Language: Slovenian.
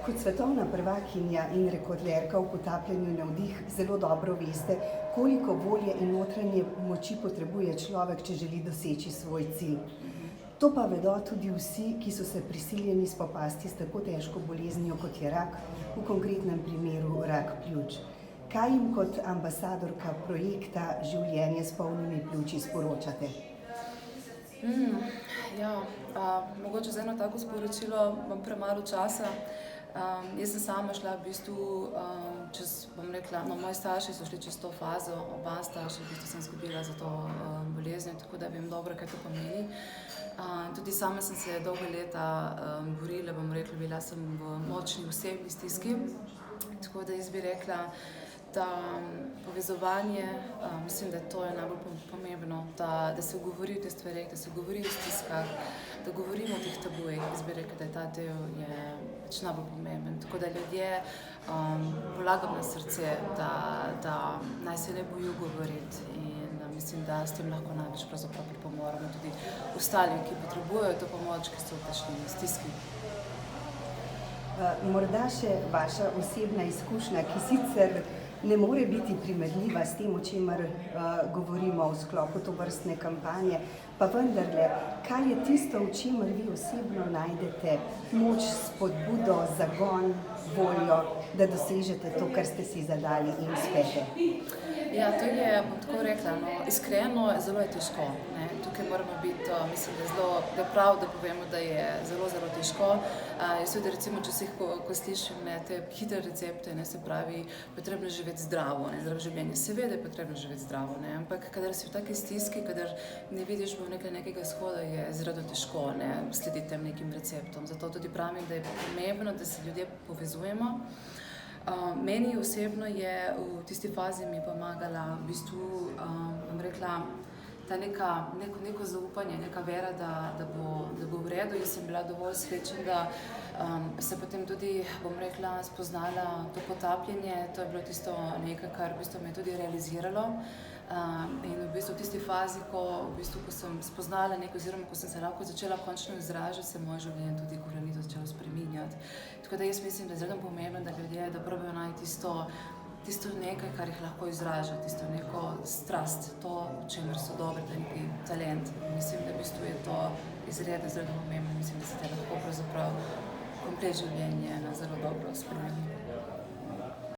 Kot svetovna prvakinja in rekordlerka v potapljanju na vdih zelo dobro veste, koliko volje in notranje moči potrebuje človek, če želi doseči svoj cilj. To pa vedo tudi vsi, ki so se prisiljeni spopasti s tako težko boleznijo, kot je rak, v konkretnem primeru rak pljuč. Kaj jim kot ambasadorka projekta Življenje s polnimi pljuči sporočate? Mogoče za eno tako sporočilo imam premalo časa. Jaz sem sama šla v bistvu moji starši so šli čez to fazo, oba starša v bistvu sem izgubila za to boleznjo, tako da vem dobro, kaj to pomeni. Tudi sama sem se dolga leta borila, bila sem v močni osebni stiski, tako da jaz bi rekla, da povezovanje, mislim, da to je najbolj pomembno, da se govori o teh stvareh, da se govori o stiskah, da govorimo o teh tabujih. Jaz bi rekla, da je ta del najbolj pomemben. Tako da ljudje polagam na srce, da naj se ne bojijo govoriti in mislim, da s tem lahko največ pravzaprav pripomoremo tudi ostalim, ki potrebujejo to pomoč, ki so v takšni stiski. Morda še vaša osebna izkušnja, ki sicer ne more biti primerljiva s tem, o čemer govorimo v sklopu tovrstne kampanje, pa vendarle, kaj je tisto, v čemer vi osebno najdete moč, spodbudo, zagon, voljo, da dosežete to, kar ste si zadali in uspete? Ja, to je, bom tako rekla, iskreno, zelo je težko. Tukaj moramo biti, mislim, da je prav, da povemo, da je zelo, zelo težko. Jaz tudi recimo, ko slišim te hitre recepte, se pravi, potrebno živeti zdravo, zdravo življenje. Seveda je potrebno živeti zdravo, ampak kadar si v taki stiski, kadar ne vidiš nekega izhoda, je zelo težko slediti tem nekim receptom. Zato tudi pravim, da je pomembno, da se ljudje povezujemo. Meni osebno je v tisti fazi mi pomagala v bistvu, bom rekla, ta neko zaupanje, neka vera, da bo v redu. Jaz sem bila dovolj srečna, da se potem tudi, bom rekla, spoznala to potapljanje. To je bilo tisto nekaj, kar v bistvu me je tudi realiziralo. In v bistvu v tisti fazi, ko sem spoznala nekaj oziroma ko sem se lahko začela končno izražati, se moje življenje tudi korenito začelo spreminjati. Tako da jaz mislim, da je zelo pomembno, da ljudje probajo najti tisto nekaj, kar jih lahko izraža, tisto neko strast, to, v čemer so dobri, ta neki talent. Mislim, da v bistvu je to izredno zelo pomembno. Mislim, da se te lahko pravzaprav komplet življenje na zelo dobro spremeni.